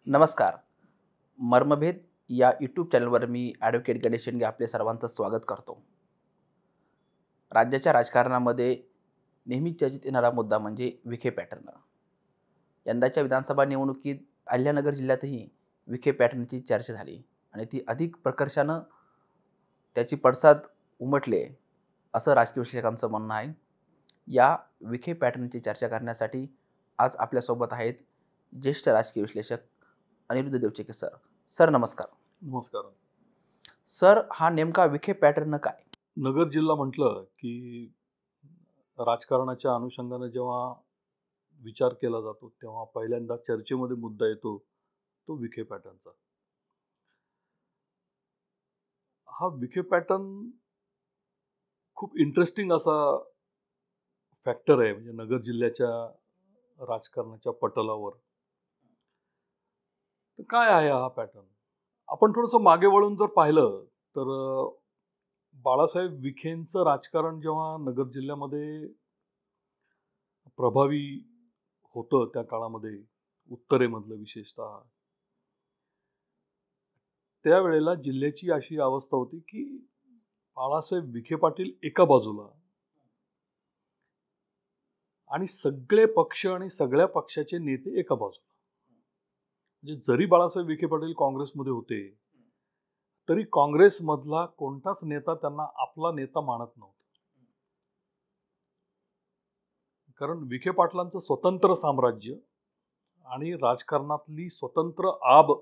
नमस्कार. मर्मभेद या यूट्यूब चॅनलवर मी ॲडव्होकेट गणेश शेंडगे आपले सर्वांचं स्वागत करतो. राज्याच्या राजकारणामध्ये नेहमी चर्चेत येणारा मुद्दा म्हणजे विखे पॅटर्न. यंदाच्या विधानसभा निवडणुकीत अहिल्यानगर जिल्ह्यातही विखे पॅटर्नची चर्चा झाली आणि ती अधिक प्रकर्षानं त्याची पडसाद उमटले असं राजकीय विश्लेषकांचं म्हणणं आहे. या विखे पॅटर्नची चर्चा करण्यासाठी आज आपल्यासोबत आहेत ज्येष्ठ राजकीय विश्लेषक अनिरुद्ध देवचिके सर. सर नमस्कार. नमस्कार. सर, हा नेमका विखे पॅटर्न काय? नगर जिल्हा म्हटलं की राजकारणाच्या अनुषंगाने जेव्हा विचार केला जातो तेव्हा पहिल्यांदा चर्चेमध्ये मुद्दा येतो तो विखे पॅटर्नचा. हा विखे पॅटर्न खूप इंटरेस्टिंग असा फॅक्टर आहे म्हणजे नगर जिल्ह्याच्या राजकारणाच्या पटलावर. तर काय आहे हा पॅटर्न? आपण थोडंसं मागे वळून जर पाहिलं तर बाळासाहेब विखेंचं राजकारण जेव्हा नगर जिल्ह्यामध्ये प्रभावी होतं त्या काळामध्ये उत्तरेमधलं विशेषतः, त्यावेळेला जिल्ह्याची अशी अवस्था होती की बाळासाहेब विखे पाटील एका बाजूला आणि सगळे पक्ष आणि सगळ्या पक्षाचे नेते एका बाजूला. म्हणजे जरी बाळासाहेब विखे पाटील काँग्रेसमध्ये होते तरी काँग्रेसमधला कोणताच नेता त्यांना आपला नेता मानत नव्हता. कारण विखे पाटलांचं स्वतंत्र साम्राज्य आणि राजकारणातली स्वतंत्र आब,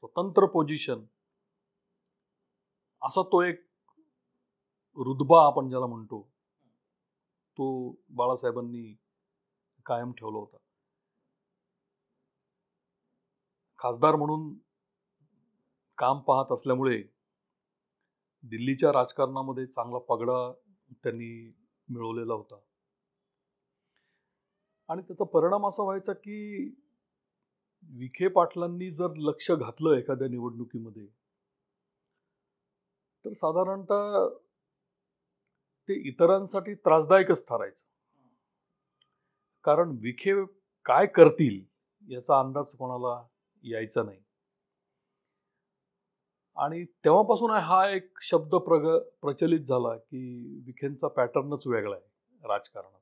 स्वतंत्र पोझिशन, असा तो एक रुतबा आपण ज्याला म्हणतो तो बाळासाहेबांनी कायम ठेवला होता. खासदार म्हणून काम पाहत असल्यामुळे दिल्लीच्या राजकारणामध्ये चांगला पगडा त्यांनी मिळवलेला होता आणि त्याचा परिणाम असा व्हायचा की विखे पाटलांनी जर लक्ष घातलं एखाद्या निवडणुकीमध्ये तर साधारणतः ते इतरांसाठी त्रासदायकच ठरायचं. कारण विखे काय करतील याचा अंदाज कोणाला यायचा नाही. आणि तेव्हापासून हा एक शब्द प्रचलित झाला की विखेंचा पॅटर्नच वेगळा आहे राजकारणाचा.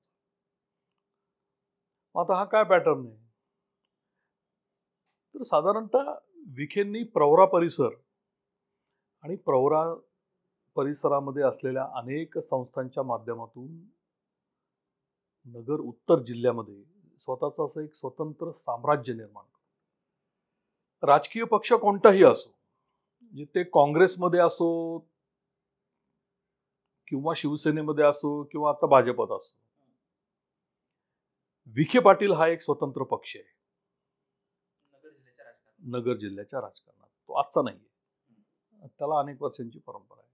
आता हा काय पॅटर्न आहे? तर साधारणतः विखेंनी प्रवरा परिसर आणि प्रवरा परिसरामध्ये असलेल्या अनेक संस्थांच्या माध्यमातून नगर उत्तर जिल्ह्यामध्ये स्वतःचं असं एक स्वतंत्र साम्राज्य निर्माण केलं. राजकीय पक्ष कोणताही असो, म्हणजे ते काँग्रेसमध्ये असो किंवा शिवसेनेमध्ये असो किंवा आता भाजपत असो, विखे पाटील हा एक स्वतंत्र पक्ष आहे नगर जिल्ह्याच्या राजकारणात. तो आजचा नाहीये, त्याला अनेक वर्षांची परंपरा आहे.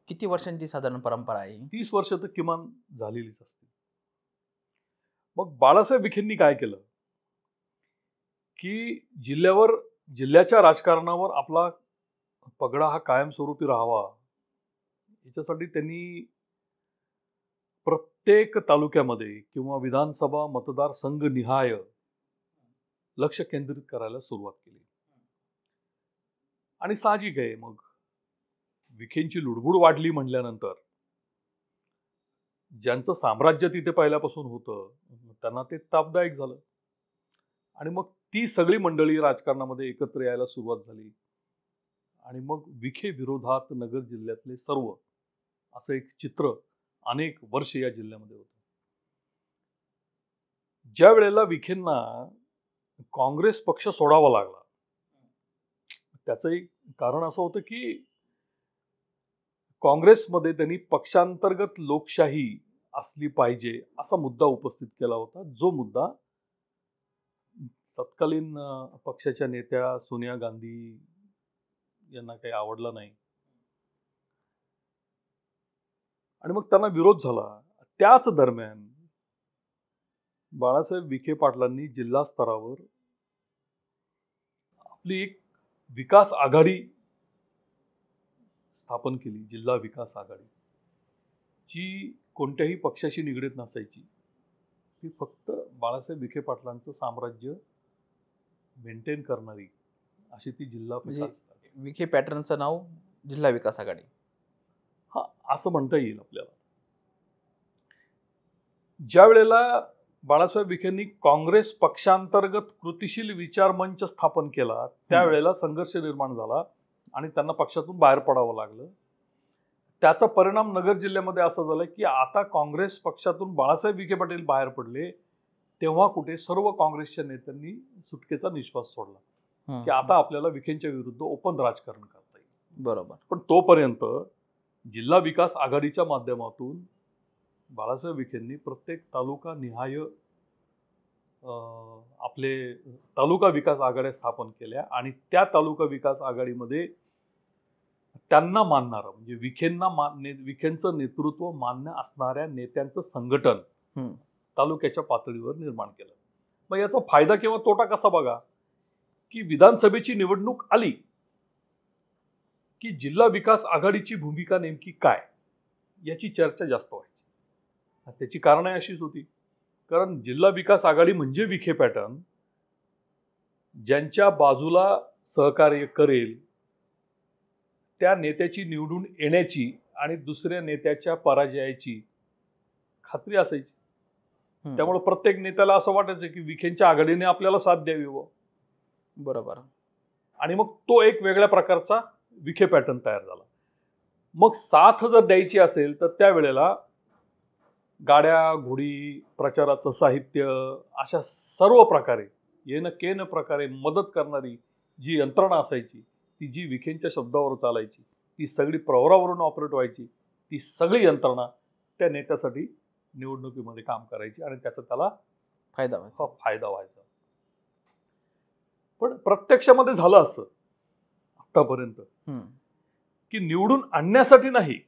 किती वर्षांची साधारण परंपरा आहे? 30 वर्ष तर किमान झालेलीच असतील. मग बाळासाहेब विखेंनी काय केलं की जिल्ह्याच्या राजकारणावर आपला पगडा हा कायमस्वरूपी राहावा याच्यासाठी त्यांनी प्रत्येक तालुक्यामध्ये किंवा विधानसभा मतदारसंघ निहाय लक्ष केंद्रित करायला सुरुवात केली. आणि साहजिक आहे, मग विखेंची लुडबुड वाढली म्हणल्यानंतर ज्यांचं साम्राज्य तिथे पहिल्यापासून होतं त्यांना ते तापदायक झालं आणि मग ती सगळी मंडळी राजकारणामध्ये एकत्र यायला सुरुवात झाली आणि मग विखे विरोधात नगर जिल्ह्यातले सर्व असं एक चित्र अनेक वर्ष या जिल्ह्यामध्ये होतं. ज्या वेळेला विखेंना काँग्रेस पक्ष सोडावा लागला त्याचं एक कारण असं होतं की काँग्रेसमध्ये त्यांनी पक्षांतर्गत लोकशाही असली पाहिजे असा मुद्दा उपस्थित केला होता, जो मुद्दा तत्कालीन पक्षाच्या नेत्या सोनिया गांधी यांना काही आवडला नाही आणि मग त्यांना विरोध झाला. त्याच दरम्यान बाळासाहेब विखे पाटलांनी जिल्हा स्तरावर आपली एक विकास आघाडी स्थापन केली, जिल्हा विकास आघाडी, जी कोणत्याही पक्षाशी निगडीत नसायची. ती फक्त बाळासाहेब विखे पाटलांचं साम्राज्य मेंटेन करणारी अशी ती जिल्हा म्हणजे विकास, विखे पॅटर्नचं नाव जिल्हा विकास आघाडी. हा असं म्हणता येईल आपल्याला. ज्या वेळेला बाळासाहेब विखेंनी काँग्रेस पक्षांतर्गत कृतिशील विचार मंच स्थापन केला त्यावेळेला संघर्ष निर्माण झाला आणि त्यांना पक्षातून बाहेर पडावं लागलं. त्याचा परिणाम नगर जिल्ह्यामध्ये असा झाला की आता काँग्रेस पक्षातून बाळासाहेब विखे पाटील बाहेर पडले तेव्हा कुठे सर्व काँग्रेसच्या नेत्यांनी सुटकेचा निश्वास सोडला की आता आपल्याला विखेंच्या विरुद्ध ओपन राजकारण करता येईल. बरोबर. पण तोपर्यंत जिल्हा विकास आघाडीच्या माध्यमातून बाळासाहेब विखेंनी प्रत्येक तालुका निहाय आपले तालुका विकास आघाड्या स्थापन केल्या आणि त्या तालुका विकास आघाडीमध्ये त्यांना मानणारं म्हणजे विखेंचं नेतृत्व मान्य असणाऱ्या नेत्यांचं संघटन तालुक्याच्या पातळीवर निर्माण केलं. मग याचा फायदा किंवा तोटा कसा बघा की विधानसभेची निवडणूक आली की जिल्हा विकास आघाडीची भूमिका नेमकी काय याची चर्चा जास्त व्हायची. त्याची कारणं अशीच होती कारण जिल्हा विकास आघाडी म्हणजे विखे पॅटर्न ज्यांच्या बाजूला सहकार्य करेल त्या नेत्याची निवडून येण्याची आणि दुसऱ्या नेत्याच्या पराजयाची खात्री असायची. त्यामुळे प्रत्येक नेत्याला असं वाटायचं की विखेंच्या आघाडीने आपल्याला साथ द्यावी. बरोबर. आणि मग तो एक वेगळ्या प्रकारचा विखे पॅटर्न तयार झाला. मग साथ जर द्यायची असेल तर त्यावेळेला गाड्या घोडी प्रचाराचं साहित्य अशा सर्व प्रकारे येणं केन प्रकारे मदत करणारी जी यंत्रणा असायची ती जी विखेंच्या शब्दावर चालायची ती सगळी प्रवरावरून ऑपरेट व्हायची. ती सगळी यंत्रणा त्या नेत्यासाठी निवडणुकीमध्ये काम करायची आणि त्याचा त्याला फायदा व्हायचा. पण प्रत्यक्षामध्ये झालं असं आतापर्यंत की निवडून आणण्यासाठी नाही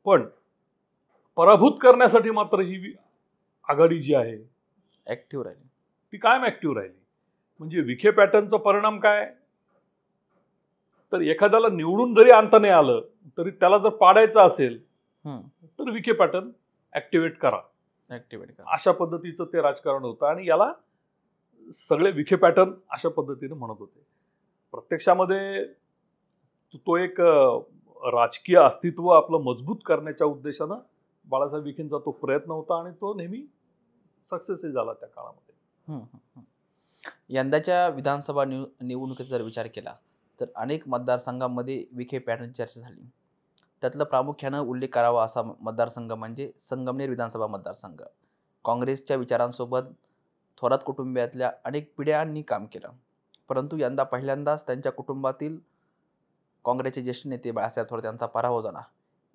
पण पराभूत करण्यासाठी मात्र ही आघाडी जी आहे ऍक्टिव्ह राहिली, ती कायम ऍक्टिव्ह राहिली. म्हणजे विखे पॅटर्नचा परिणाम काय तर एखाद्याला निवडून जरी आणता नाही आलं तरी त्याला जर पाडायचं असेल तर विखे पॅटर्न ऍक्टिव्हेट करा अशा पद्धतीचं ते राजकारण होतं आणि याला सगळे विखे पॅटर्न अशा पद्धतीने म्हणत होते. प्रत्यक्षामध्ये तो एक राजकीय अस्तित्व आपलं मजबूत करण्याच्या उद्देशानं बाळासाहेब विखेंचा तो प्रयत्न होता आणि तो नेहमी सक्सेसही झाला त्या काळामध्ये. यंदाच्या विधानसभा निवडणुकीचा जर विचार केला तर अनेक मतदारसंघांमध्ये विखे पॅटर्नची चर्चा झाली. त्यातलं प्रामुख्यानं उल्लेख करावा असा मतदारसंघ म्हणजे संगमनेर विधानसभा मतदारसंघ. काँग्रेसच्या विचारांसोबत थोरात कुटुंबियातल्या अनेक पिढ्यांनी काम केलं, परंतु यंदा पहिल्यांदाच त्यांच्या कुटुंबातील काँग्रेसचे ज्येष्ठ नेते बाळासाहेब थोरात यांचा पराभव झाला.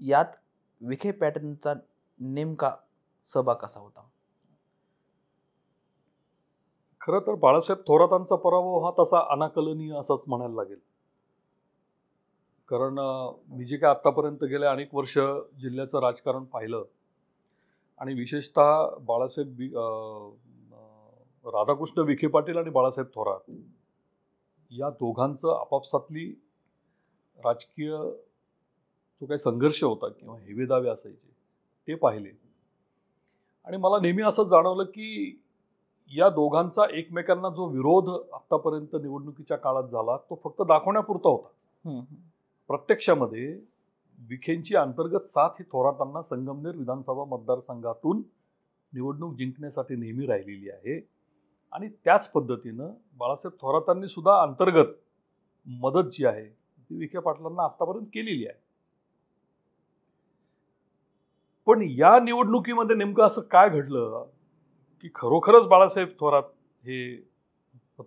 यात विखे पॅटर्नचा नेमका सहभाग कसा होता? खरं तर बाळासाहेब थोरातांचा पराभव हा तसा अनाकलनीय असाच म्हणायला लागेल. कारण मी जे काय आतापर्यंत गेल्या अनेक वर्ष जिल्ह्याचं राजकारण पाहिलं आणि विशेषतः राधाकृष्ण विखे पाटील आणि बाळासाहेब थोरात या दोघांचं आपापसातली राजकीय जो काही संघर्ष होता किंवा हेवेदावे असायचे ते पाहिले आणि मला नेहमी असं जाणवलं की या दोघांचा एकमेकांना जो विरोध आतापर्यंत निवडणुकीच्या काळात झाला तो फक्त दाखवण्यापुरता होता. प्रत्यक्षामध्ये विखेंची अंतर्गत साथ ही थोरातांना संगमनेर विधानसभा मतदारसंघातून निवडणूक जिंकण्यासाठी नेहमी राहिलेली आहे आणि त्याच पद्धतीनं बाळासाहेब थोरातांनी सुद्धा अंतर्गत मदत जी आहे ती विखे पाटलांना आतापर्यंत केलेली आहे. पण या निवडणुकीमध्ये नेमकं असं काय घडलं की खरोखरच बाळासाहेब थोरात हे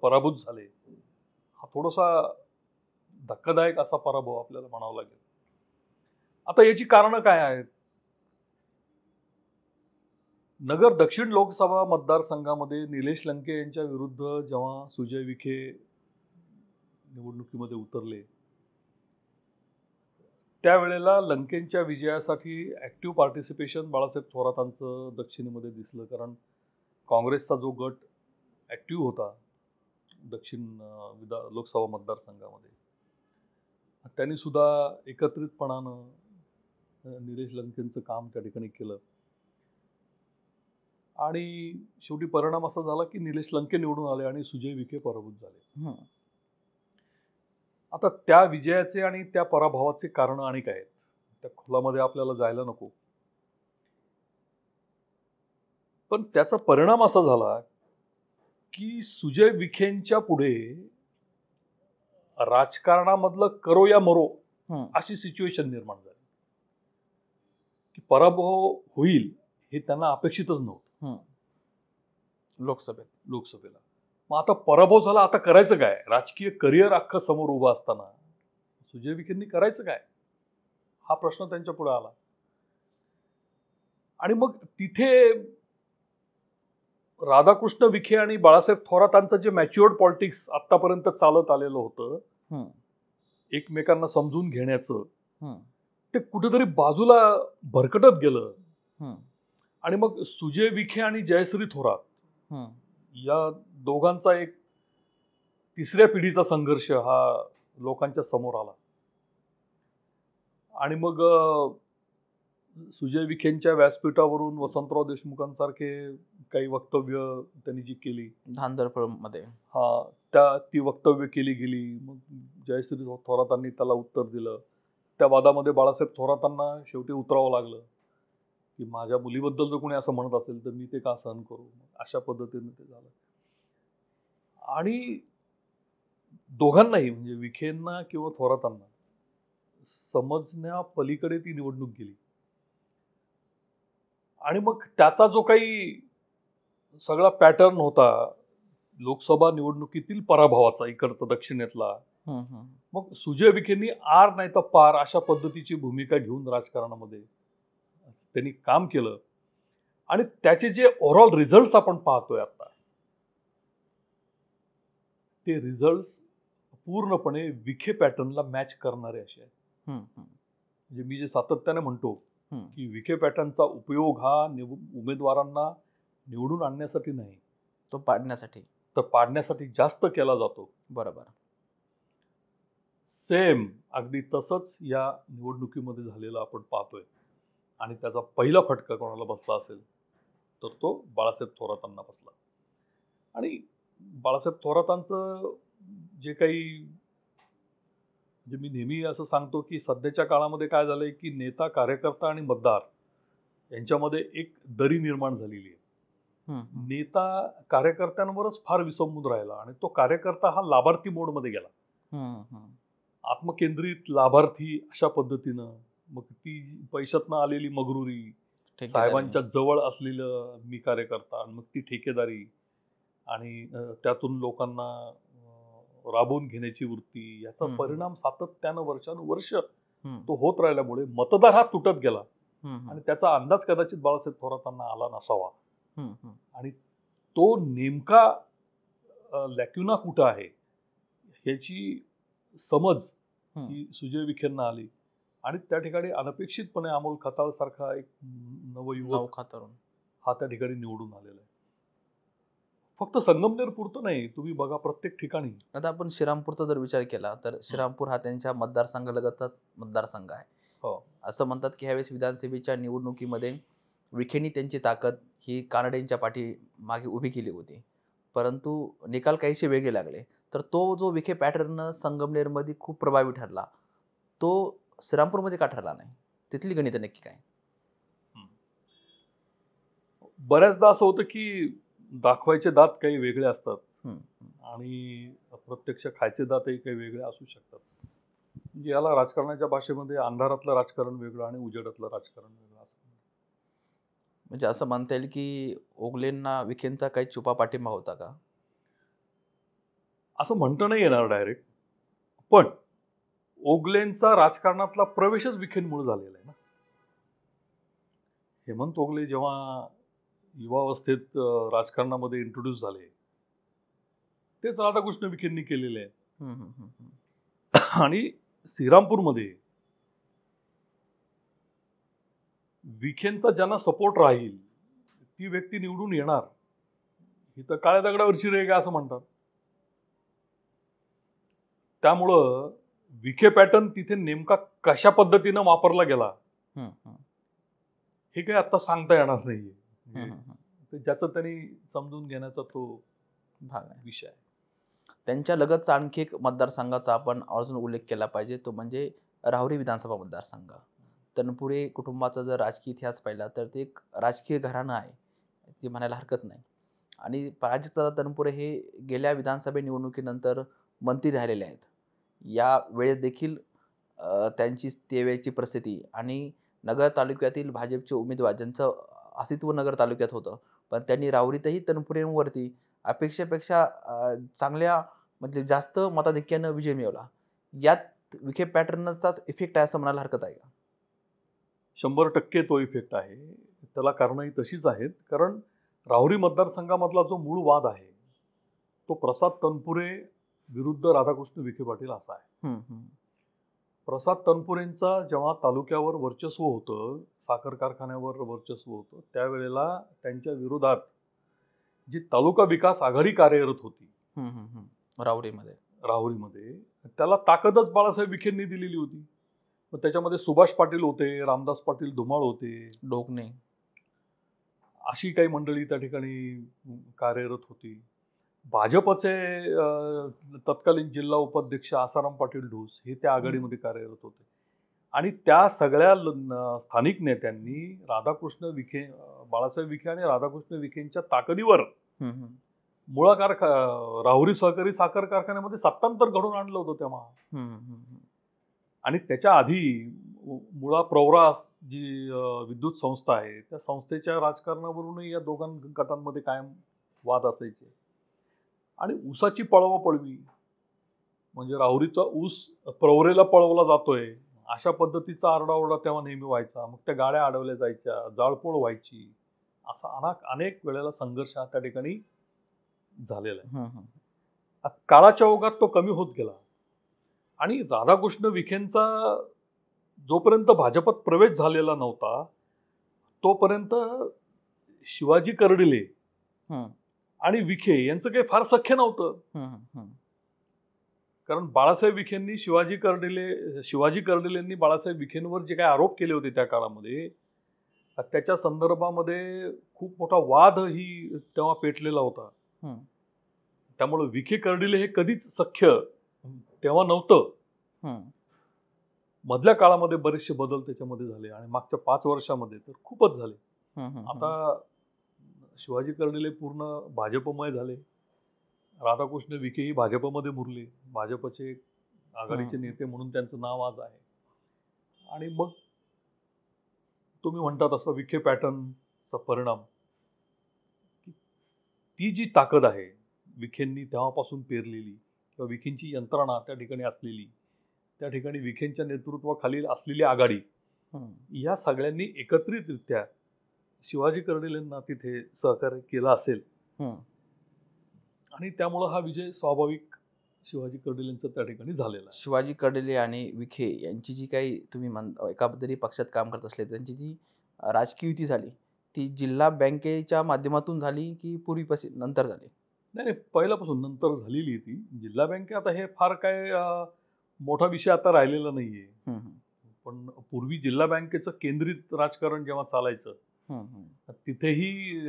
पराभूत झाले. हा थोडासा धक्कादायक असा पराभव आपल्याला म्हणावा लागेल. आता याची कारणं काय आहेत? नगर दक्षिण लोकसभा मतदारसंघामध्ये निलेश लंके यांच्या विरुद्ध जेव्हा सुजय विखे निवडणुकीमध्ये उतरले त्यावेळेला लंकेंच्या विजयासाठी ऍक्टिव्ह पार्टिसिपेशन बाळासाहेब थोरातांचं दक्षिणेमध्ये दिसलं. कारण काँग्रेसचा जो गट ऍक्टिव्ह होता दक्षिण लोकसभा मतदारसंघामध्ये त्यांनी सुद्धा एकत्रितपणानं निलेश लंकेंचं काम त्या ठिकाणी केलं आणि शेवटी परिणाम असा झाला की निलेश लंके निवडून आले आणि सुजय विखे पराभूत झाले. आता त्या विजयाचे आणि त्या पराभवाचे कारण अनेक आहेत, त्या खोलामध्ये आपल्याला जायला नको. पण त्याचा परिणाम असा झाला की सुजय विखेंच्या पुढे राजकारणामधलं करो या मरो अशी सिच्युएशन निर्माण झाली की पराभव होईल हे त्यांना अपेक्षितच नव्हतं लोकसभेला. मग आता पराभव झाला, आता करायचं काय? राजकीय करिअर अख्खं समोर उभं असताना सुजय विखेंनी करायचं काय हा प्रश्न त्यांच्या पुढे आला. आणि मग तिथे राधाकृष्ण विखे आणि बाळासाहेब थोरातांचं जे मॅच्युअर्ड पॉलिटिक्स आतापर्यंत चालत आलेलं होतं, एकमेकांना समजून घेण्याचं, ते कुठेतरी बाजूला भरकटत गेलं. आणि मग सुजय विखे आणि जयश्री थोरात या दोघांचा एक तिसऱ्या पिढीचा संघर्ष हा लोकांच्या समोर आला. आणि मग सुजय विखेंच्या व्यासपीठावरून वसंतराव देशमुखांसारखे काही वक्तव्य त्यांनी जी केली धांदरफळमध्ये, ती वक्तव्य केली गेली. मग जयश्री थोरातांनी त्याला उत्तर दिलं. त्या वादामध्ये बाळासाहेब थोरातांना शेवटी उतरावं लागलं की माझ्या मुलीबद्दल जर कोणी असं म्हणत असेल तर मी ते का सहन करू. अशा पद्धतीने ते झालं. आणि दोघांनाही म्हणजे विखेंना किंवा थोरातांना समजण्या पलीकडे ती निवडणूक गेली. आणि मग त्याचा जो काही सगळा पॅटर्न होता लोकसभा निवडणुकीतील पराभवाचा इकडचा दक्षिणेतला, मग सुजय विखेंनी आर नाही तर पार अशा पद्धतीची भूमिका घेऊन राजकारणामध्ये त्यांनी काम केलं. आणि त्याचे जे ओव्हरऑल रिझल्ट आपण पाहतोय आता, ते रिझल्ट पूर्णपणे विखे पॅटर्नला मॅच करणारे असे आहेत. म्हणजे मी जे सातत्याने म्हणतो की विखे पॅटर्नचा उपयोग हा उमेदवारांना निवडून आणण्यासाठी नाही, तो पाडण्यासाठी जास्त केला जातो. बरोबर. सेम अगदी तसंच या निवडणुकीमध्ये झालेलं आपण पाहतोय. आणि त्याचा पहिला फटका कोणाला बसला असेल तर तो बाळासाहेब थोरातांना बसला. आणि बाळासाहेब थोरातांचं जे काही, म्हणजे मी नेहमी असं सांगतो की सध्याच्या काळामध्ये काय झालंय की नेता, कार्यकर्ता आणि मतदार यांच्यामध्ये एक दरी निर्माण झालेली आहे. नेता कार्यकर्त्यांवरच फार विसंबून राहिला आणि तो कार्यकर्ता हा लाभार्थी मोडमध्ये गेला. आत्मकेंद्रित लाभार्थी अशा पद्धतीनं, मग ती पैशातनं आलेली मगरुरी, साहेबांच्या जवळ असलेलं मी कार्यकर्ता, मग ती ठेकेदारी आणि त्यातून लोकांना राबवून घेण्याची वृत्ती, याचा परिणाम सातत्यानं वर्षानुवर्ष तो होत राहिल्यामुळे मतदार हा तुटत गेला. आणि त्याचा अंदाज कदाचित बाळासाहेब थोरातांना आला नसावा. आणि तो नेमका लॅक्युना कुठं आहे ह्याची समज ही सुजय विखेंना आली. आणि त्या ठिकाणी अनपेक्षितपणे अमोल खताळ सारखा एक नवयुवक हा त्या ठिकाणी निवडून आलेला आहे. फक्त संगमनेर पुरतं नाही, तुम्ही बघा प्रत्येक ठिकाणी. आता आपण श्रीरामपूरचा जर विचार केला तर श्रीरामपूर हा त्यांच्या मतदारसंघालगतचा मतदारसंघ आहे. असं म्हणतात की ह्यावेळेस विधानसभेच्या निवडणुकीमध्ये विखेंनी त्यांची ताकद ही कानडेंच्या पाठी मागे उभी केली होती, परंतु निकाल काहीसे वेगळे लागले. तर तो जो विखे पॅटर्न संगमनेरमध्ये खूप प्रभावी ठरला, तो श्रीरामपूरमध्ये का ठरला नाही? तिथली गणित नक्की काय? बऱ्याचदा असं होतं की दाखवायचे दात काही वेगळे असतात आणि प्रत्यक्ष खायचे दातही काही वेगळे असू शकतात. म्हणजे याला राजकारणाच्या भाषेमध्ये अंधारातलं राजकारण वेगळं आणि उजेडातलं राजकारण वेगळं असं. म्हणजे असं म्हणता येईल की ओगलेंना विखेंचा काही छुपा पाठिंबा होता का? असं म्हणता नाही येणार डायरेक्ट, पण ओगलेंचा राजकारणातला प्रवेशच विखेंमुळे झालेला आहे ना. हेमंत ओगले जेव्हा युवावस्थेत राजकारणामध्ये इंट्रोड्यूस झाले, तेच राधाकृष्ण विखेंनी केलेले आहे. आणि श्रीरामपूरमध्ये विखेंचा ज्यांना सपोर्ट राहील ती व्यक्ती निवडून येणार, ही तर काळ्या दगडावरची रेघ आहे असं म्हणतात. त्यामुळं विखे पॅटर्न तिथे नेमका कशा पद्धतीनं वापरला गेला हे काही आता सांगता येणार नाहीये. तर ज्याचं त्यांनी समजून घेण्याचा तो भाग आहे. विषय आहे. त्यांच्या लगतचा आणखी एक मतदारसंघाचा आपण अजून उल्लेख केला पाहिजे, तो म्हणजे राहुरी विधानसभा मतदारसंघ. तनपुरे कुटुंबाचा जर राजकीय इतिहास पाहिला तर ते एक राजकीय घराणं आहे, ते म्हणायला हरकत नाही. आणि प्राजक्ता तनपुरे हे गेल्या विधानसभा निवडणुकीनंतर मंत्री राहिलेले आहेत. या वेळेत देखील त्यांची त्यावेळची परिस्थिती आणि नगर तालुक्यातील भाजपचे उमेदवार ज्यांचं अस्तित्व नगर तालुक्यात होतं, पण त्यांनी राहुरीतही तनपुरेंवरती अपेक्षेपेक्षा चांगल्या म्हणजे जास्त मताधिक्यानं विजय मिळवला. यात विखे पॅटर्नचाच इफेक्ट आहे असं म्हणायला हरकत आहे का? 100% तो इफेक्ट आहे. त्याला कारणंही तशीच आहेत. कारण राहुरी मतदारसंघामधला जो मूळ वाद आहे, तो प्रसाद तनपुरे विरुद्ध राधाकृष्ण विखे पाटील असा आहे. प्रसाद तनपुरेंचा जेव्हा तालुक्यावर वर्चस्व होतं, साखर कारखान्यावर वर्चस्व होतं, त्यावेळेला त्यांच्या विरोधात जी तालुका विकास आघाडी कार्यरत होती राहुरीमध्ये, त्याला ताकदच बाळासाहेब विखेंनी दिलेली होती. मग त्याच्यामध्ये सुभाष पाटील होते, रामदास पाटील धुमाळ होते, डोकणे, अशी काही मंडळी त्या ठिकाणी कार्यरत होती. भाजपचे तत्कालीन जिल्हा उपाध्यक्ष आसाराम पाटील ढोस हे त्या आघाडीमध्ये कार्यरत होते. आणि त्या सगळ्या स्थानिक नेत्यांनी राधाकृष्ण विखे, बाळासाहेब विखे आणि राधाकृष्ण विखेंच्या ताकदीवर मुळा राहुरी सहकारी साखर कारखान्यामध्ये सत्तांतर घडवून आणलं होतं तेव्हा. आणि त्याच्या आधी मुळा प्रवरा जी विद्युत संस्था आहे, त्या संस्थेच्या राजकारणावरूनही या दोघां गटांमध्ये कायम वाद असायचे. आणि ऊसाची पळवापळवी म्हणजे राहुरीचा ऊस प्रवरेला पळवला जातोय अशा पद्धतीचा आरडाओरडा तेव्हा नेहमी व्हायचा. मग त्या गाड्या अडवल्या जायच्या, जाळपोळ व्हायची, असा अनेक वेळेला संघर्ष हा त्या ठिकाणी झालेला आहे. काळाच्या ओघात तो कमी होत गेला. आणि राधाकृष्ण विखेंचा जोपर्यंत भाजपात प्रवेश झालेला नव्हता तोपर्यंत शिवाजी कर्डिले आणि विखे यांचं काही फार सख्य नव्हतं. कारण बाळासाहेब विखेंनी शिवाजी कर्डिलेंनी बाळासाहेब विखेंवर जे काही आरोप केले होते त्या काळामध्ये, त्याच्या संदर्भामध्ये खूप मोठा वाद ही तेव्हा पेटलेला होता. त्यामुळे विखे कर्डिले हे कधीच सख्य तेव्हा नव्हतं. मधल्या काळामध्ये बरेचसे बदल त्याच्यामध्ये झाले आणि मागच्या 5 वर्षामध्ये तर खूपच झाले. आता शिवाजी कर्डिले पूर्ण भाजपमय झाले, राधाकृष्ण विखेही भाजपमध्ये मुरले, भाजपचे आघाडीचे नेते म्हणून त्यांचं नाव आज आहे. आणि मग तुम्ही म्हणता तसं विखे पॅटर्नचा परिणाम, ती जी ताकद आहे विखेंनी तेव्हापासून पेरलेली किंवा विखेंची यंत्रणा त्या ठिकाणी असलेली, त्या ठिकाणी विखेंच्या नेतृत्वाखाली असलेली आघाडी, या सगळ्यांनी एकत्रितरित्या शिवाजी कर्डिलेंना तिथे सहकार्य केलं असेल. आणि त्यामुळं हा विजय स्वाभाविक शिवाजी कर्डिलेंचा त्या ठिकाणी झालेला आहे. शिवाजी कर्डिले आणि विखे यांची जी काही तुम्ही एका तरी पक्षात काम करत असले, त्यांची जी राजकीय युती झाली ती जिल्हा बँकेच्या माध्यमातून झाली की पूर्वीपासून नंतर झाली? नाही, पहिल्यापासून नंतर झालेली ती जिल्हा बँक. आता हे फार काय मोठा विषय आता राहिलेला नाहीये. पण पूर्वी जिल्हा बँकेचं केंद्रित राजकारण जेव्हा चालायचं, तिथेही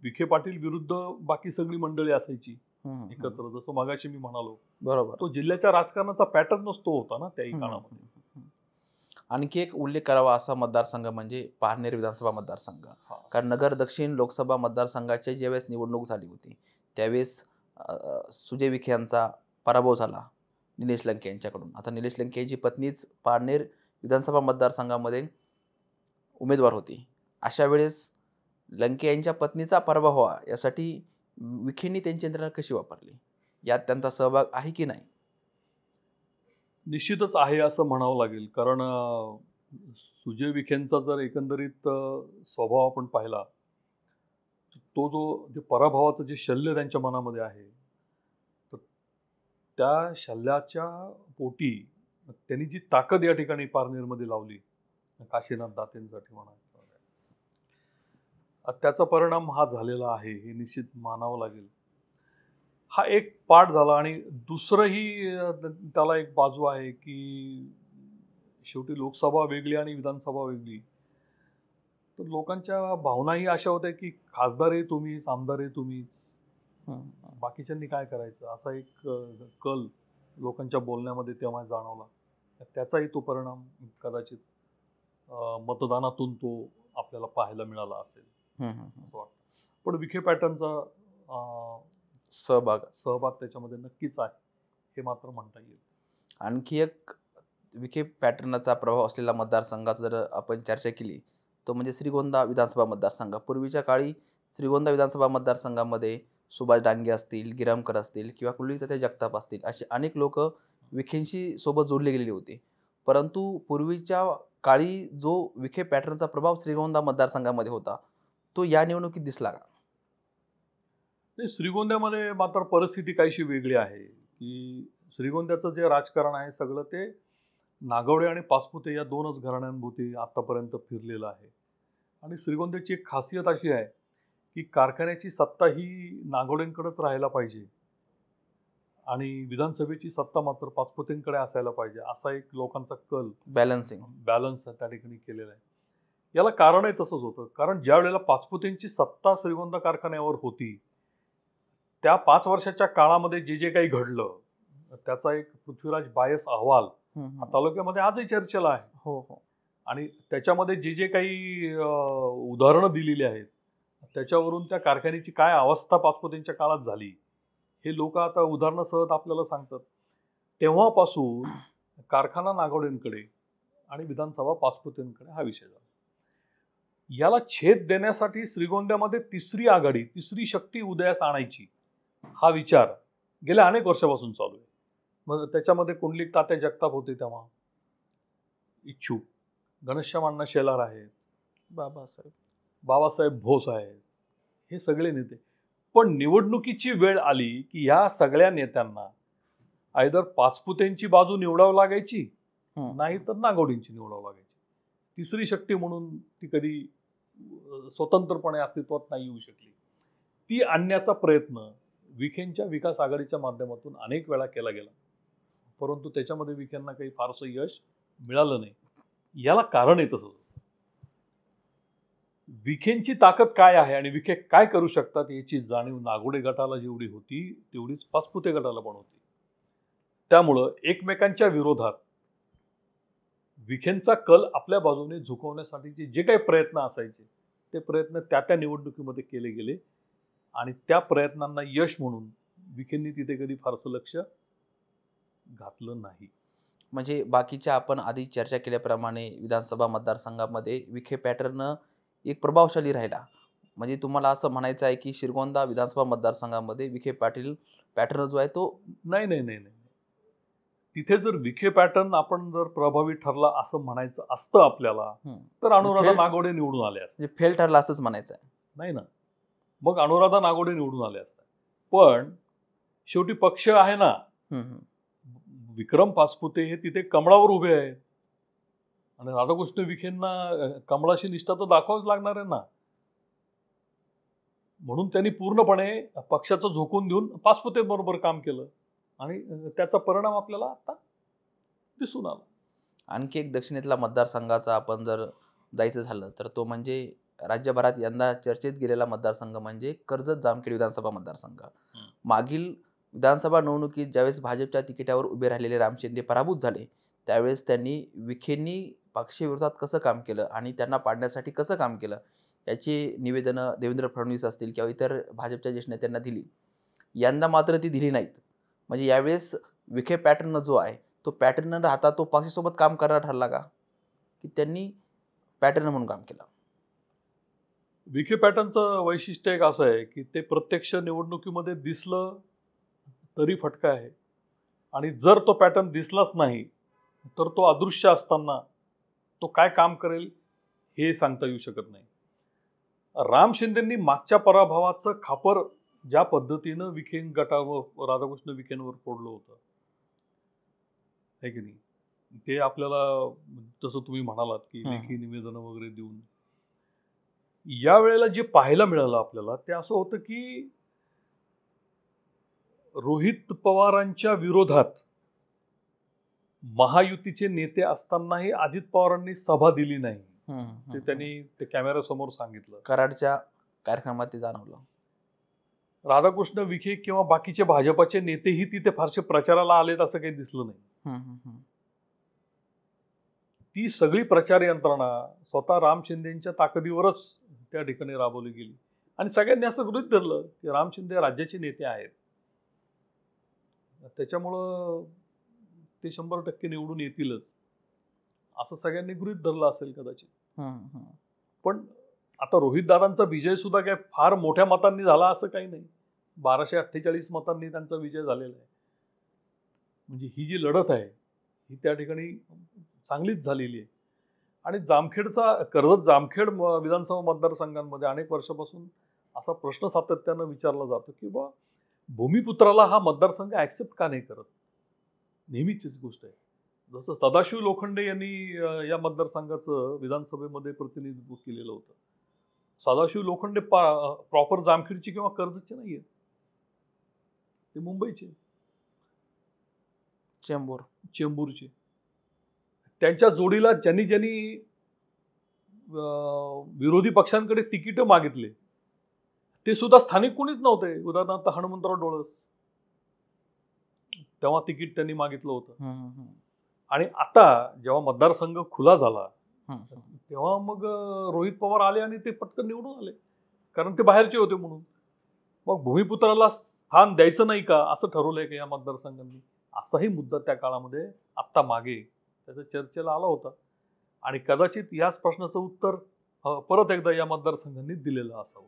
विखे पाटील विरुद्ध बाकी सगळी मंडळी असायची एकत्र. जसं मगाशी मी म्हणालो, बरोबर, तो जिल्ह्याच्या राजकारणाचा पॅटर्नच तो होता ना त्याही काळामध्ये. आणखी एक उल्लेख करावा असा मतदारसंघ म्हणजे पारनेर विधानसभा मतदारसंघ. कारण नगर दक्षिण लोकसभा मतदारसंघाची ज्यावेळेस निवडणूक झाली होती त्यावेळेस सुजय विखे यांचा पराभव झाला निलेश लंके यांच्याकडून. आता निलेश लंके यांची पत्नीच पारनेर विधानसभा मतदारसंघामध्ये उमेदवार होती. अशा वेळेस लंके यांच्या पत्नीचा पराभव व्हावा यासाठी विखेंनी त्यांची यंत्रणा कशी वापरली, यात त्यांचा सहभाग आहे की नाही? निश्चितच आहे असं म्हणावं लागेल. कारण सुजय विखेंचा जर एकंदरीत स्वभाव आपण पाहिला, तो जो पराभवाचं जे शल्य त्यांच्या मनामध्ये आहे, तर त्या शल्याच्या पोटी त्यांनी जी ताकद या ठिकाणी पारनेरमध्ये लावली, काशीनाथ दातेंसाठी म्हणा, त्याचा परिणाम हा झालेला आहे हे निश्चित मानावं लागेल. हा एक पार्ट झाला. आणि दुसरंही त्याला एक बाजू आहे की शेवटी लोकसभा वेगळी आणि विधानसभा वेगळी. तर लोकांच्या भावनाही अशा होत्या की खासदारही तुम्हीच, आमदारही तुम्हीच, बाकीच्यांनी काय करायचं, असा एक कल लोकांच्या बोलण्यामध्ये तेव्हा जाणवला. त्याचाही तो परिणाम कदाचित मतदानातून तो आपल्याला पाहायला मिळाला असेल असं वाटतं. पण विखे पॅटर्नचा सहभाग त्याच्यामध्ये नक्कीच आहे, हे मात्र म्हणता येईल. आणखी एक विखे पॅटर्नचा प्रभाव असलेला मतदारसंघाचा जर आपण चर्चा केली तो म्हणजे श्रीगोंदा विधानसभा मतदारसंघ. पूर्वीच्या काळी श्रीगोंदा विधानसभा मतदारसंघामध्ये सुभाष डांगे असतील, गिरमकर असतील किंवा कुलदीप जगताप असतील असे अनेक लोक विखेंशी सोबत जोडले गेलेले होते. परंतु पूर्वीच्या काळी जो विखे पॅटर्नचा प्रभाव श्रीगोंदा मतदारसंघामध्ये होता तो या निवडणुकीत दिसला का? श्रीगोंद्यामध्ये मात्र परिस्थिती काहीशी वेगळी आहे की श्रीगोंद्याचं जे राजकारण आहे सगळं ते नागवडे आणि पाचपुते या दोनच घराण्यांभोवती आतापर्यंत फिरलेलं आहे. आणि श्रीगोंद्याची एक खासियत अशी आहे की कारखान्याची सत्ता ही नागवडेंकडेच राहायला पाहिजे आणि विधानसभेची सत्ता मात्र पाचपुतेंकडे असायला पाहिजे, असा एक लोकांचा कल बॅलन्स त्या ठिकाणी केलेला आहे. याला कारणही तसंच होतं, कारण ज्या वेळेला पाचपुतेंची सत्ता श्रीगोंदा कारखान्यावर होती त्या 5 वर्षाच्या काळामध्ये जे जे काही घडलं त्याचा एक पृथ्वीराज बायस अहवाल हा तालुक्यामध्ये आजही चर्चेला आहे. हो. आणि त्याच्यामध्ये जे जे काही उदाहरणं दिलेली आहेत त्याच्यावरून त्या कारखान्याची काय अवस्था पाचपुतेंच्या काळात झाली हे लोक आता उदाहरणासह आपल्याला सांगतात. तेव्हापासून कारखाना नागवडेंकडे आणि विधानसभा पाचपुतेंकडे हा विषय झाला. याला छेद देण्यासाठी श्रीगोंद्यामध्ये तिसरी शक्ती उदयास आणायची हा विचार गेल्या अनेक वर्षापासून चालू आहे. मग त्याच्यामध्ये कुंडलिक तात्या जगताप होते तेव्हा इच्छुक, घनश्याम अण्णा शेलार आहेत, बाबासाहेब भोस आहेत, हे सगळे नेते. पण निवडणुकीची वेळ आली की या सगळ्या नेत्यांना आयदर पाचपुतेंची बाजू निवडावं लागायची नाही तर नागवडेंची निवडावं लागायची. तिसरी शक्ती म्हणून ती कधी स्वतंत्रपणे अस्तित्वात नाही येऊ शकली. ती आणण्याचा प्रयत्न विखेंच्या विकास आघाडीच्या माध्यमातून अनेक वेळा केला गेला, परंतु त्याच्यामध्ये विखेंना काही फारसं यश मिळालं नाही. याला कारण आहे तसंच. विखेंची ताकद काय आहे आणि विखे काय करू शकतात याची जाणीव नागवडे गटाला जेवढी होती तेवढीच पाचपुते गटाला पण होती. त्यामुळं एकमेकांच्या विरोधात विखेंचा कल आपल्या बाजूने झुकवण्यासाठीचे जे काही प्रयत्न असायचे ते प्रयत्न त्या निवडणुकीमध्ये केले गेले आणि त्या प्रयत्नांना यश म्हणून विखेंनी तिथे कधी फारसं लक्ष घातलं नाही. म्हणजे बाकीच्या आपण आधी चर्चा केल्याप्रमाणे विधानसभा मतदारसंघामध्ये विखे पॅटर्न एक प्रभावशाली राहिला. म्हणजे तुम्हाला असं म्हणायचं आहे की श्रीगोंदा विधानसभा मतदारसंघामध्ये विखे पाटील पॅटर्न जो आहे तो नाही, तिथे जर विखे पॅटर्न आपण जर प्रभावी ठरला असं म्हणायचं असतं आपल्याला तर अनुराधा नागवडे निवडून आले असते. फेल ठरला असंच म्हणायचं आहे. नाही ना, मग अनुराधा नागवडे निवडून आले असतात. पण शेवटी पक्ष आहे ना, विक्रम पाचपुते हे तिथे कमळावर उभे आहेत आणि राधाकृष्ण विखेंना कमळाशी निष्ठा तर दाखवाच लागणार आहे ना. म्हणून त्यांनी पूर्णपणे पक्षाचं झोकून देऊन पाचपुते बरोबर काम केलं आणि त्याचा परिणाम आपल्याला आता दिसून आला. आणखी एक दक्षिणेतला मतदारसंघाचा आपण जर जायचं झालं तर तो म्हणजे राज्यभरात यंदा चर्चेत गेलेला मतदारसंघ म्हणजे कर्जत जामखेड विधानसभा मतदारसंघ. मागील विधानसभा निवडणुकीत ज्यावेळेस भाजपच्या तिकिटावर उभे राहिलेले राम शिंदे पराभूत झाले त्यावेळेस विखेंनी पक्षविरोधात कसं काम केलं आणि त्यांना पाडण्यासाठी कसं काम केलं याची निवेदनं देवेंद्र फडणवीस असतील किंवा इतर भाजपच्या ज्येष्ठ नेत्यांना दिली. यंदा मात्र ती दिली नाहीत. म्हणजे यावेळेस विखे पॅटर्न जो आहे तो पॅटर्न न राहता तो पक्षासोबत काम करणार ठरला का की त्यांनी पॅटर्न म्हणून काम केलं? विखे पॅटर्नचं वैशिष्ट्य एक असं आहे की ते प्रत्यक्ष निवडणुकीमध्ये दिसलं तरी फटका आहे आणि जर तो पॅटर्न दिसलाच नाही तर तो अदृश्य असताना तो काय काम करेल हे सांगता येऊ शकत नाही. राम शिंदेंनी मागच्या पराभवाचं खापर ज्या पद्धतीनं विखें गटावर राधाकृष्ण विखेंवर फोडलं होतं आहे की नाही, ते आपल्याला तसं तुम्ही म्हणालात की लेखी निवेदनं वगैरे देऊन या वेळेला जे पाहायला मिळालं आपल्याला ते असं होतं की रोहित पवारांच्या विरोधात महायुतीचे नेते असतानाही अजित पवारांनी सभा दिली नाही. ते त्यांनी ते कॅमेऱ्यासमोर सांगितलं. कराडच्या कार्यक्रमात ते जाणवलं. राधाकृष्ण विखे किंवा बाकीचे भाजपाचे नेतेही तिथे फारसे प्रचाराला आलेत असं काही दिसलं नाही. ती सगळी प्रचार यंत्रणा स्वतः राम शिंदेच्या ताकदीवरच त्या ठिकाणी राबवली गेली आणि सगळ्यांनी असं गृहीत धरलं की राम शिंदे राज्याचे नेते आहेत, त्याच्यामुळं ते 100% निवडून येतीलच असं सगळ्यांनी गृहीत धरलं असेल कदाचित. पण आता रोहितदादांचा विजय सुद्धा काय फार मोठ्या मतांनी झाला असं काही नाही. 1248 मतांनी त्यांचा विजय झालेला आहे. म्हणजे ही जी लढत आहे ही त्या ठिकाणी चांगलीच झालेली आहे. आणि कर्जत जामखेड विधानसभा मतदारसंघांमध्ये अनेक वर्षापासून असा प्रश्न सातत्यानं विचारला जातो की बा भूमिपुत्राला हा मतदारसंघ ऍक्सेप्ट का नाही करत. नेहमीचीच गोष्ट आहे. जसं सदाशिव लोखंडे यांनी या मतदारसंघाचं विधानसभेमध्ये प्रतिनिधित्व केलेलं होतं. सदाशिव लोखंडे प्रॉपर जामखेडची किंवा कर्जतचे नाही आहेत, ते मुंबईचे, चेंबूरचे. त्यांच्या जोडीला ज्यांनी विरोधी पक्षांकडे तिकीट मागितले ते सुद्धा स्थानिक कोणीच नव्हते. उदाहरणार्थ हनुमंतराव डोळस, तेव्हा तिकीट त्यांनी मागितलं होतं. आणि आता जेव्हा मतदारसंघ खुला झाला तेव्हा मग रोहित पवार आले आणि ते पटकन निवडून आले, कारण ते बाहेरचे होते म्हणून. मग भूमिपुत्राला स्थान द्यायचं नाही का असं ठरवलंय का या मतदारसंघांनी, असाही मुद्दा त्या काळामध्ये आत्ता मागे त्याच्या चर्चेला आला होता. आणि कदाचित याच प्रश्नाचं उत्तर परत एकदा या मतदारसंघांनी दिलेलं असावं.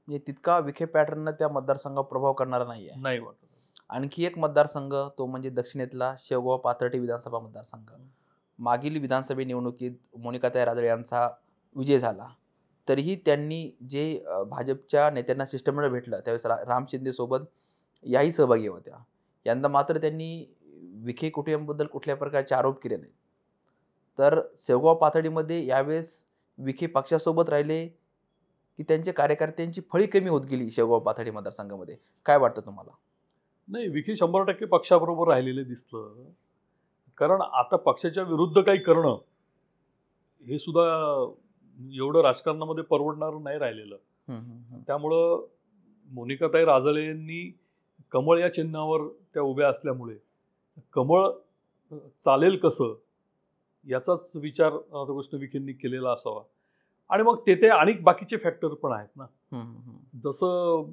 म्हणजे तितका विखे पॅटर्न त्या मतदारसंघावर प्रभाव करणारा नाही वाटत. आणखी एक मतदारसंघ तो म्हणजे दक्षिणेतला शेवगाव पाथर्डी विधानसभा मतदारसंघ. मागील विधानसभा निवडणुकीत मोनिकाताई राजळे यांचा विजय झाला, तरीही त्यांनी जे भाजपच्या नेत्यांना शिष्टमंडळ भेटलं त्यावेळेस राम शिंदे सोबत याही सहभागी होत्या. यंदा मात्र त्यांनी विखे कुटुंबाबद्दल कुठल्या प्रकारचे आरोप केले नाहीत. तर शेवगाव पाथर्डीमध्ये यावेळेस विखे पक्षासोबत राहिले की त्यांच्या कार्यकर्त्यांची फळी कमी होत गेली शेवगाव पाथर्डी मतदारसंघामध्ये, काय वाटतं तुम्हाला? नाही, विखे 100% पक्षाबरोबर राहिलेले दिसलं. कारण आता पक्षाच्या विरुद्ध काही करणं हे सुद्धा एवढं राजकारणामध्ये परवडणारं नाही राहिलेलं. त्यामुळं मोनिकाताई राजळे यांनी कमळ या चिन्हावर त्या उभ्या असल्यामुळे कमळ चालेल कसं याचाच विचार राधाकृष्ण विखेंनी केलेला असावा. आणि मग तेथे अनेक बाकीचे फॅक्टर पण आहेत ना. जसं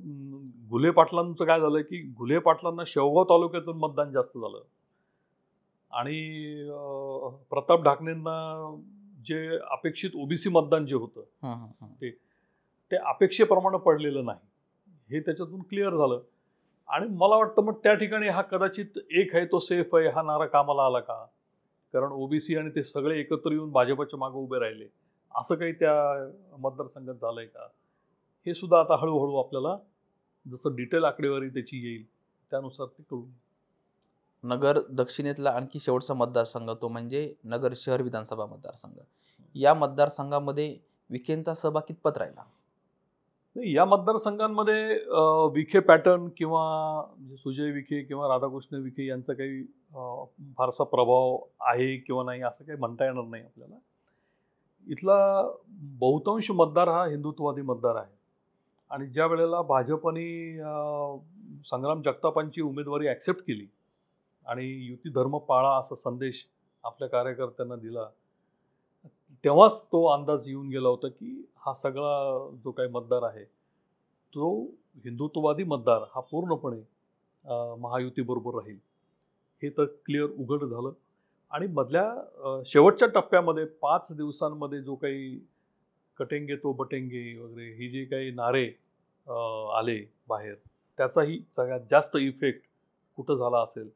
घुले पाटलांचं काय झालं की घुले पाटलांना शेवगाव तालुक्यातून मतदान जास्त झालं आणि प्रताप ढाकणेंना जे अपेक्षित ओबीसी मतदान जे होतं ते अपेक्षेप्रमाणे पडलेलं नाही, हे त्याच्यातून क्लिअर झालं. आणि मला वाटतं मग त्या ठिकाणी हा कदाचित एक आहे तो सेफ आहे हा नारा कामाला आला का, कारण ओबीसी आणि ते सगळे एकत्र येऊन भाजपच्या मागे उभे राहिले, असं काही त्या मतदारसंघात झालंय का, हे सुद्धा आता हळूहळू आपल्याला जसं डिटेल आकडेवारी त्याची येईल त्यानुसार ते कळू. नगर दक्षिणेतला आणखी शेवटचा मतदारसंघ तो म्हणजे नगर शहर विधानसभा मतदारसंघ. या मतदारसंघामध्ये विखेंचा सहभाग कितपत राहिला? या मतदारसंघांमध्ये विखे पॅटर्न किंवा सुजय विखे किंवा राधाकृष्ण विखे यांचा काही फारसा प्रभाव आहे किंवा नाही असं काही म्हणता येणार नाही आपल्याला. इथला बहुतांश मतदार हा हिंदुत्ववादी मतदार आहे. आणि ज्या वेळेला भाजपने संग्राम जगतापांची उमेदवारी ॲक्सेप्ट केली आणि युती धर्म पाळा असा संदेश आपल्या कार्यकर्त्यांना दिला, तेव्हाच तो अंदाज येऊन गेला होता की हा सगळा जो काही मतदार आहे तो हिंदुत्ववादी मतदार हा पूर्णपणे महायुतीबरोबर राहील, हे तर क्लिअर उघड झालं. आणि मधल्या शेवटच्या टप्प्यामध्ये 5 दिवसांमध्ये जो काही कटेंगे तो बटेंगे वगैरे हे जे काही नारे आले बाहेर, त्याचाही सगळ्यात जास्त इफेक्ट कुठं झाला असेल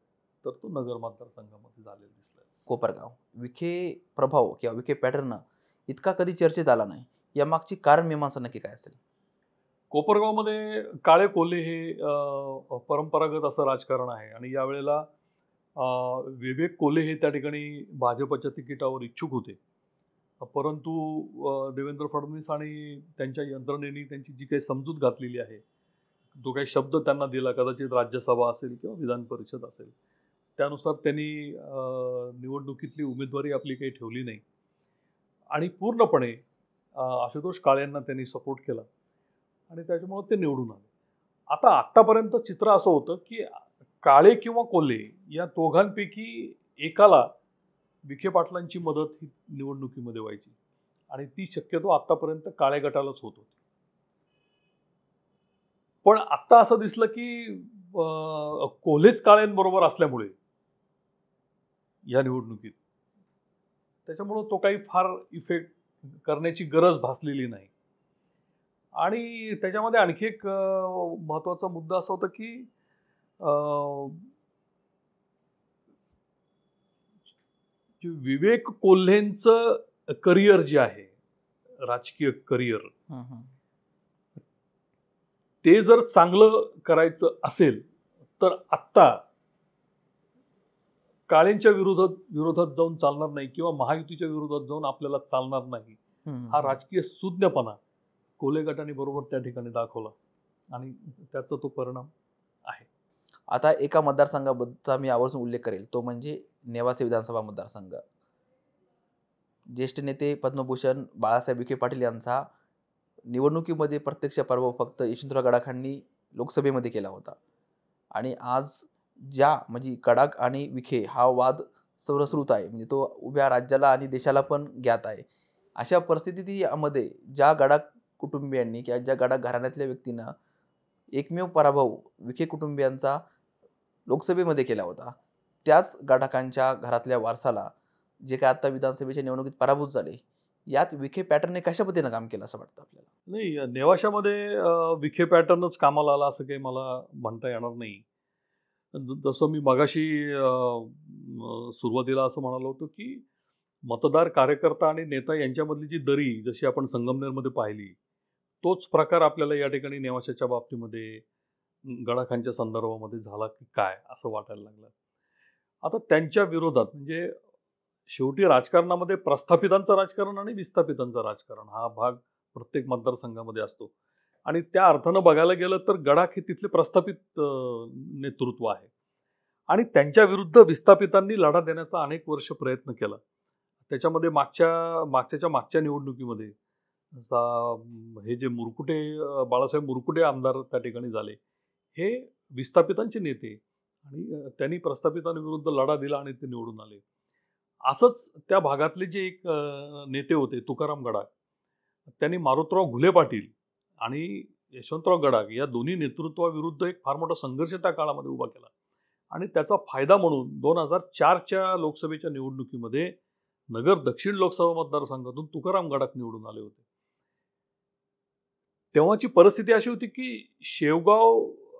तर तो नगर मतदारसंघामध्ये झालेला दिसला. कोपरगाव विखे प्रभाव किंवा विखे पॅटर्न इतका कधी चर्चेत आला नाही, यामागची कारण मीमांसा नक्की काय असेल? कोपरगावमध्ये काळे कोल्हे हे परंपरागत असं राजकारण आहे आणि यावेळेला विवेक कोल्हे हे त्या ठिकाणी भाजपच्या तिकिटावर इच्छुक होते, परंतु देवेंद्र फडणवीस आणि त्यांच्या यंत्रणेने त्यांची जी काही समजूत घातलेली आहे, जो काही शब्द त्यांना दिला, कदाचित राज्यसभा असेल किंवा विधान परिषद असेल, त्यानुसार त्यांनी निवडणुकीतली उमेदवारी आपली काही ठेवली नाही. आणि पूर्णपणे आशुतोष काळे यांना त्यांनी सपोर्ट केला आणि त्याच्यामुळे ते निवडून आले. आता आत्तापर्यंत चित्र असं होतं की काळे किंवा कोल्हे या दोघांपैकी एकाला विखे पाटलांची मदत ही निवडणुकीमध्ये व्हायची आणि ती शक्यतो आतापर्यंत काळे गटालाच होत होती. पण आत्ता असं दिसलं की कोल्हेच काळ्यांबरोबर असल्यामुळे या निवडणुकीत त्याच्यामुळं तो काही फार इफेक्ट करण्याची गरज भासलेली नाही. आणि त्याच्यामध्ये आणखी एक महत्वाचा मुद्दा असा होता की विवेक कोल्हेंचं करिअर जे आहे, राजकीय करिअर, ते जर चांगलं करायचं असेल तर आत्ता काळेंच्या विरोधात जाऊन चालणार नाही किंवा महायुतीच्या विरोधात जाऊन आपल्याला चालणार नाही. हा राजकीय सुज्ञपणा कोल्हे गटाने बरोबर त्या ठिकाणी दाखवला आणि त्याचा तो परिणाम आहे. आता एका मतदारसंघाबद्दलचा मी आवर्जून उल्लेख करेल, तो म्हणजे नेवासे विधानसभा मतदारसंघ. ज्येष्ठ नेते पद्मभूषण बाळासाहेब विखे पाटील यांचा निवडणुकीमध्ये प्रत्यक्ष पराभव फक्त यशवंतराव गडाखांनी लोकसभेमध्ये केला होता. आणि आज ज्या म्हणजे गडाख आणि विखे हा वाद सर्वश्रुत आहे, म्हणजे तो उभ्या राज्याला आणि देशाला पण ज्ञात आहे. अशा परिस्थितीत यामध्ये ज्या गडाख कुटुंबियांनी किंवा ज्या गडाख घराण्यातल्या व्यक्तींना एकमेव पराभव विखे कुटुंबियांचा लोकसभेमध्ये केला होता, त्याच गडाखांच्या घरातल्या वारसाला जे काय आता विधानसभेच्या निवडणुकीत पराभूत झाले, यात विखे पॅटर्नने कशा पद्धतीनं काम केलं असं वाटतं आपल्याला? नाही, नेवाशामध्ये विखे पॅटर्नच कामाला आला असं काही मला म्हणता येणार नाही. जसं मी मगाशी सुरुवातीला असं म्हणालो होतो की मतदार, कार्यकर्ता आणि नेता यांच्यामधली जी दरी जशी आपण संगमनेरमध्ये पाहिली, तोच प्रकार आपल्याला या ठिकाणी नेवाशाच्या बाबतीमध्ये गडाखांच्या संदर्भामध्ये झाला की काय असं वाटायला लागलं. आता त्यांच्या विरोधात म्हणजे शेवटी राजकारणामध्ये प्रस्थापितांचं राजकारण आणि विस्थापितांचं राजकारण हा भाग प्रत्येक मतदारसंघामध्ये असतो आणि त्या अर्थानं बघायला गेलं तर गडाख हे तिथले प्रस्थापित नेतृत्व आहे आणि त्यांच्या विरुद्ध विस्थापितांनी लढा देण्याचा अनेक वर्ष प्रयत्न केला. त्याच्यामध्ये मागच्या निवडणुकीमध्ये हे जे मुरकुटे, बाळासाहेब मुरकुटे आमदार त्या ठिकाणी झाले, हे विस्थापितांचे नेते आणि त्यांनी प्रस्थापितांविरुद्ध लढा दिला आणि ते निवडून आले. असंच त्या भागातले जे एक नेते होते तुकाराम गडाख, त्यांनी मारुतराव घुले पाटील आणि यशवंतराव गडाख या दोन्ही नेतृत्वाविरुद्ध एक फार मोठा संघर्ष त्या काळामध्ये उभा केला आणि त्याचा फायदा म्हणून 2004च्या लोकसभेच्या निवडणुकीमध्ये नगर दक्षिण लोकसभा मतदारसंघातून तुकाराम गडाख निवडून आले होते. तेव्हाची परिस्थिती अशी होती की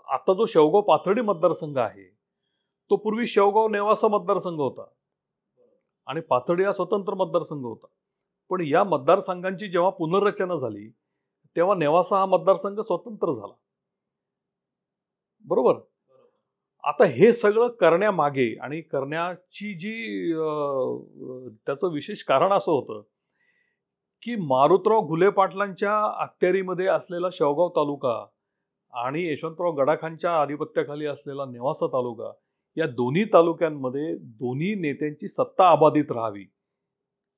आता जो शेवगाव पाथर्डी मतदारसंघ आहे, तो पूर्वी शेवगाव नेवासा मतदारसंघ होता आणि पाथर्डी हा स्वतंत्र मतदारसंघ होता. पण या मतदारसंघांची जेव्हा पुनर्रचना झाली तेव्हा नेवासा हा मतदारसंघ स्वतंत्र झाला. बरोबर. आता हे सगळं करण्यामागे आणि करण्याची जी त्याचं विशेष कारण असं होतं की मारुतराव घुले पाटलांच्या अखत्यारीमध्ये असलेला शेवगाव तालुका आणि यशवंतराव गडाखांच्या आधिपत्याखाली असलेला नेवासा तालुका, या दोन्ही तालुक्यांमध्ये दोन्ही नेत्यांची सत्ता अबाधित राहावी,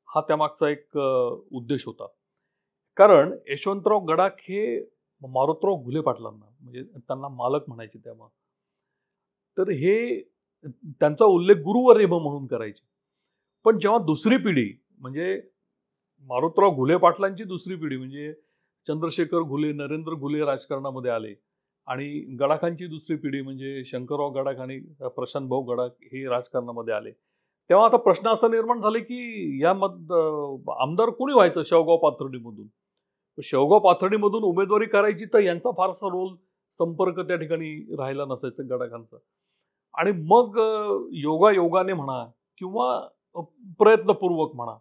हा त्यामागचा एक उद्देश होता. कारण यशवंतराव गडाख हे मारुतराव घुले पाटलांना म्हणजे त्यांना मालक म्हणायचे तेव्हा, तर हे त्यांचा उल्लेख गुरुवर्य म्हणून करायचे. पण जेव्हा दुसरी पिढी म्हणजे मारुतराव घुले पाटलांची दुसरी पिढी म्हणजे चंद्रशेखर घुले, नरेंद्र घुले राजकारणामध्ये आले आणि गडाखांची दुसरी पिढी म्हणजे शंकरराव गडाख आणि प्रशांत भाऊ गडाख हे राजकारणामध्ये आले, तेव्हा आता प्रश्न असा निर्माण झाले की या आमदार कोणी व्हायचं शेवगाव पाथर्डीमधून. शेवगाव पाथर्डीमधून उमेदवारी करायची तर यांचा फारसा रोल संपर्क त्या ठिकाणी राहिला नसायचा गडाखांचा. आणि मग योगायोगाने म्हणा किंवा प्रयत्नपूर्वक म्हणा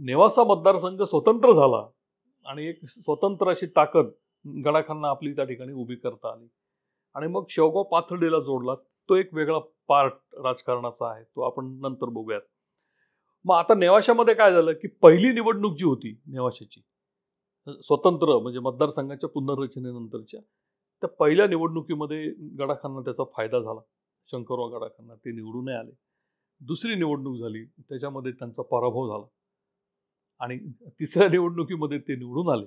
नेवासा मतदारसंघ स्वतंत्र झाला आणि एक स्वतंत्र अशी ताकद गडाखांना आपली त्या ठिकाणी उभी करता आली आणि मग शेवगाव पाथर्डीला जोडला. तो एक वेगळा पार्ट राजकारणाचा आहे, तो आपण नंतर बघूयात. मग आता नेवाशामध्ये काय झालं की पहिली निवडणूक जी होती नेवाशाची स्वतंत्र म्हणजे मतदारसंघाच्या पुनर्रचनेनंतरच्या, त्या पहिल्या निवडणुकीमध्ये गडाखांना त्याचा फायदा झाला. शंकरराव गडाखांना ते निवडून आले. दुसरी निवडणूक झाली त्याच्यामध्ये त्यांचा पराभव झाला आणि तिसऱ्या निवडणुकीमध्ये ते निवडून आले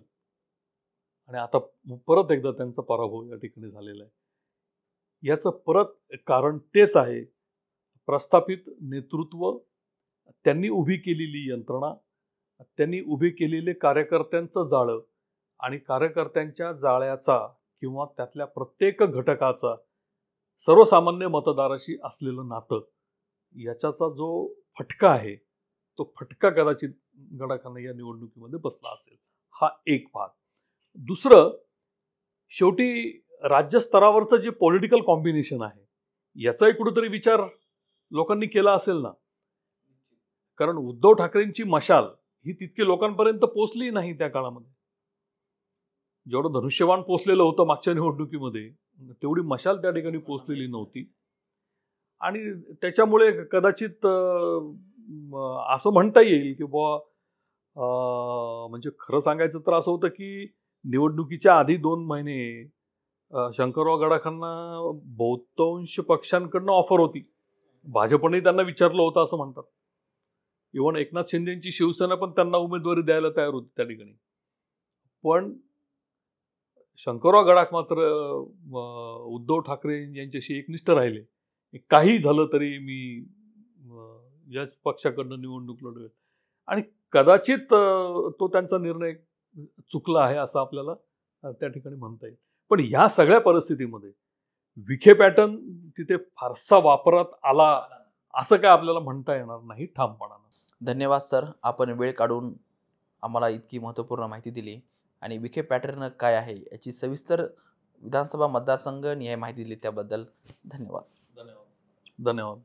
आणि आता परत एकदा त्यांचा पराभव या ठिकाणी झालेला आहे. याचं परत कारण तेच आहे, प्रस्थापित नेतृत्व, त्यांनी उभी केलेली यंत्रणा, त्यांनी उभी केलेले कार्यकर्त्यांचं जाळं आणि कार्यकर्त्यांच्या जाळ्याचा किंवा त्यातल्या प्रत्येक घटकाचा सर्वसामान्य मतदाराशी असलेलं नातं, याच्याचा जो फटका आहे, तो फटका कदाचित गडाखांना या निवडणुकीमध्ये बसला असेल. हा एक भाग. दुसरं, शेवटी राज्यस्तरावरचं जे पॉलिटिकल कॉम्बिनेशन आहे, याचाही कुठेतरी विचार लोकांनी केला असेल ना. कारण उद्धव ठाकरेंची मशाल ही तितकी लोकांपर्यंत पोचली नाही त्या काळामध्ये. जेवढं धनुष्यबाण पोचलेलं होतं मागच्या निवडणुकीमध्ये, तेवढी मशाल त्या ठिकाणी पोचलेली नव्हती. आणि त्याच्यामुळे कदाचित असं म्हणता येईल की बुवा, म्हणजे खरं सांगायचं तर असं होतं की निवडणुकीच्या आधी 2 महिने शंकरराव गडाखांना बहुतांश पक्षांकडनं ऑफर होती. भाजपने त्यांना विचारलं होतं असं म्हणतात. इव्हन एकनाथ शिंदेची शिवसेना पण त्यांना उमेदवारी द्यायला तयार होती त्या ठिकाणी. पण शंकरराव गडाख मात्र उद्धव ठाकरे यांच्याशी एकनिष्ठ राहिले. काही झालं तरी मी याच पक्षाकडनं निवडणूक लढवेल. आणि कदाचित तो त्यांचा निर्णय चुकला आहे असं आपल्याला त्या ठिकाणी म्हणता येईल. पण ह्या सगळ्या परिस्थितीमध्ये विखे पॅटर्न तिथे फारसा वापरात आला असं काय आपल्याला म्हणता येणार नाही ठामपणानं. धन्यवाद सर, आपण वेळ काढून आम्हाला इतकी महत्त्वपूर्ण माहिती दिली आणि विखे पॅटर्न काय आहे याची सविस्तर विधानसभा मतदारसंघ निहाय माहिती दिली त्याबद्दल धन्यवाद. धन्यवाद.